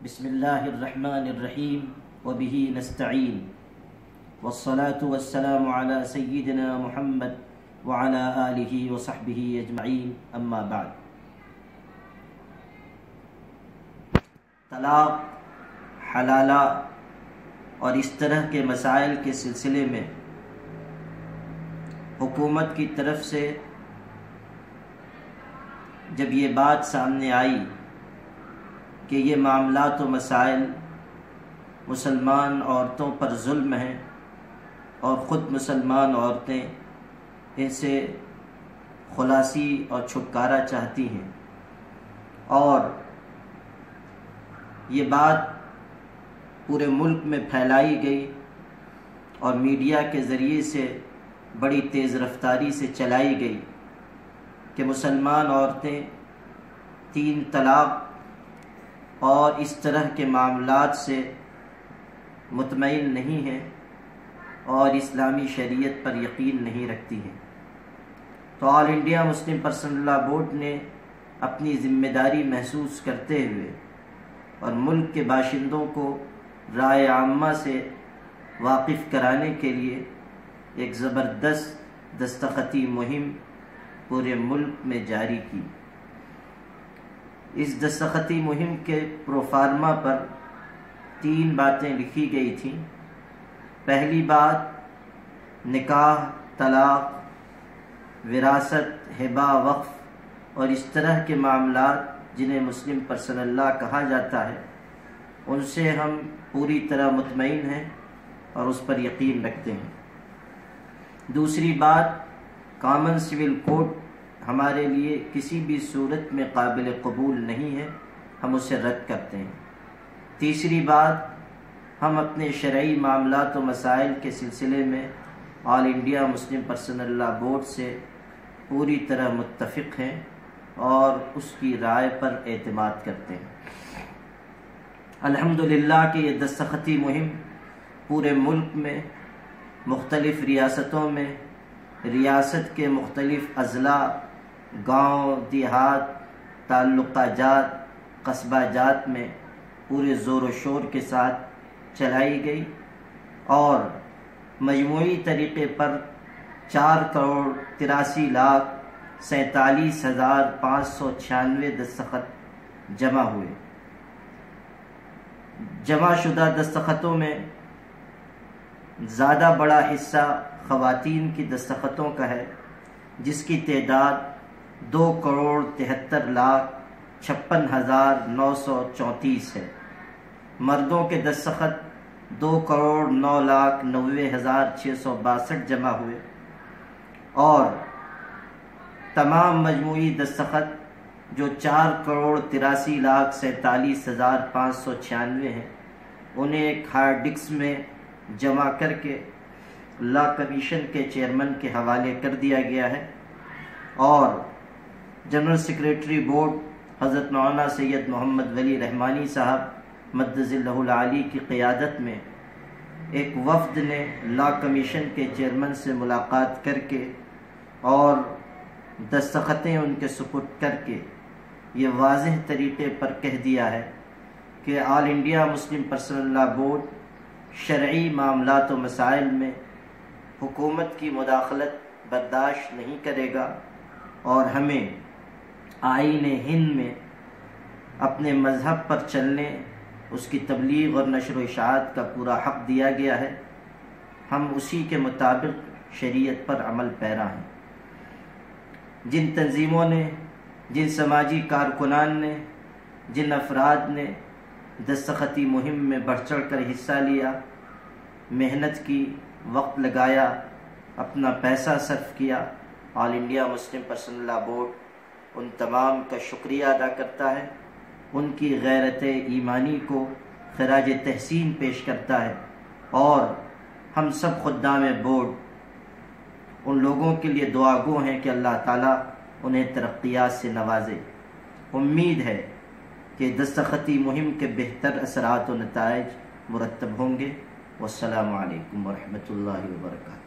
بسم اللہ الرحمن الرحیم وبہ نستعین والصلاة والسلام علی سیدنا محمد وعلی آلہ وصحبہ اجمعین اما بعد۔ طلاق، حلالہ اور اس طرح کے مسائل کے سلسلے میں حکومت کی طرف سے جب یہ بات سامنے آئی کہ یہ معاملات و مسائل مسلمان عورتوں پر ظلم ہیں اور خود مسلمان عورتیں ان سے خلاصی اور چھٹکارا چاہتی ہیں، اور یہ بات پورے ملک میں پھیلائی گئی اور میڈیا کے ذریعے سے بڑی تیز رفتاری سے چلائی گئی کہ مسلمان عورتیں 3 طلاق اور اس طرح کے معاملات سے مطمئن نہیں ہیں اور اسلامی شریعت پر یقین نہیں رکھتی ہیں۔ تو آل انڈیا مسلم پرسنل لا بورڈ نے اپنی ذمہ داری محسوس کرتے ہوئے اور ملک کے باشندوں کو رائے عامہ سے واقف کرانے کے لیے ایک زبردست دستخطی مہم پورے ملک میں جاری کی۔ اس دستخطی مہم کے پروفارما پر 3 باتیں لکھی گئی تھیں۔ پہلی بات نکاح، طلاق، وراثت، ہبہ، وقف اور اس طرح کے معاملات جنہیں مسلم پرسنل لا کہا جاتا ہے، ان سے ہم پوری طرح مطمئن ہیں اور اس پر یقین رکھتے ہیں۔ دوسری بات، کامن سول کوڈ ہمارے لیے کسی بھی صورت میں قابل قبول نہیں ہے، ہم اسے رد کرتے ہیں۔ تیسری بات، ہم اپنے شرعی معاملات و مسائل کے سلسلے میں آل انڈیا مسلم پرسنل لا بورڈ سے پوری طرح متفق ہیں اور اس کی رائے پر اعتماد کرتے ہیں۔ الحمدللہ کہ یہ دستخطی مہم پورے ملک میں مختلف ریاستوں میں ریاست کے مختلف اضلاع، گاؤں، دیہات، تعلقہ جات، قصبہ جات میں پورے زور و شور کے ساتھ چلائی گئی اور مجموعی طریقے پر 4,83,47,596 دستخط جمع ہوئے۔ جمع شدہ دستخطوں میں زیادہ بڑا حصہ خواتین کی دستخطوں کا ہے، جس کی تعداد 2,73,56,934 ہے۔ مردوں کے دستخط 2,09,90,662 جمع ہوئے اور تمام مجموعی دستخط جو 4,83,47,596 ہیں، انہیں ایک ہارڈ ڈسک میں جمع کر کے لا کمیشن کے چیئرمین کے حوالے کر دیا گیا ہے، اور جنرل سیکریٹری بورڈ حضرت مولانا سید محمد ولی رحمانی صاحب مدظ اللہ العالی کی قیادت میں ایک وفد نے لا کمیشن کے چیئرمین سے ملاقات کر کے اور دستخطیں ان کے سپرد کر کے یہ واضح طریقے پر کہہ دیا ہے کہ آل انڈیا مسلم پرسنل لا بورڈ شرعی معاملات و مسائل میں حکومت کی مداخلت برداشت نہیں کرے گا، اور ہمیں آئین ہند میں اپنے مذہب پر چلنے، اس کی تبلیغ اور نشر و اشاعت کا پورا حق دیا گیا ہے۔ ہم اسی کے مطابق شریعت پر عمل پیرا ہیں۔ جن تنظیموں نے، جن سماجی کارکنان نے، جن افراد نے دستخطی مہم میں بڑھ چڑھ کر حصہ لیا، محنت کی، وقت لگایا، اپنا پیسہ صرف کیا، آل انڈیا مسلم پرسنل لا بورڈ ان تمام کا شکریہ ادا کرتا ہے، ان کی غیرت ایمانی کو خراج تحسین پیش کرتا ہے، اور ہم سب خدام بورڈ ان لوگوں کے لیے دعا گو ہیں کہ اللہ تعالیٰ انہیں ترقیات سے نوازے۔ امید ہے کہ دستخطی مہم کے بہتر اثرات و نتائج مرتب ہوں گے۔ والسلام علیکم ورحمۃ اللہ وبرکاتہ۔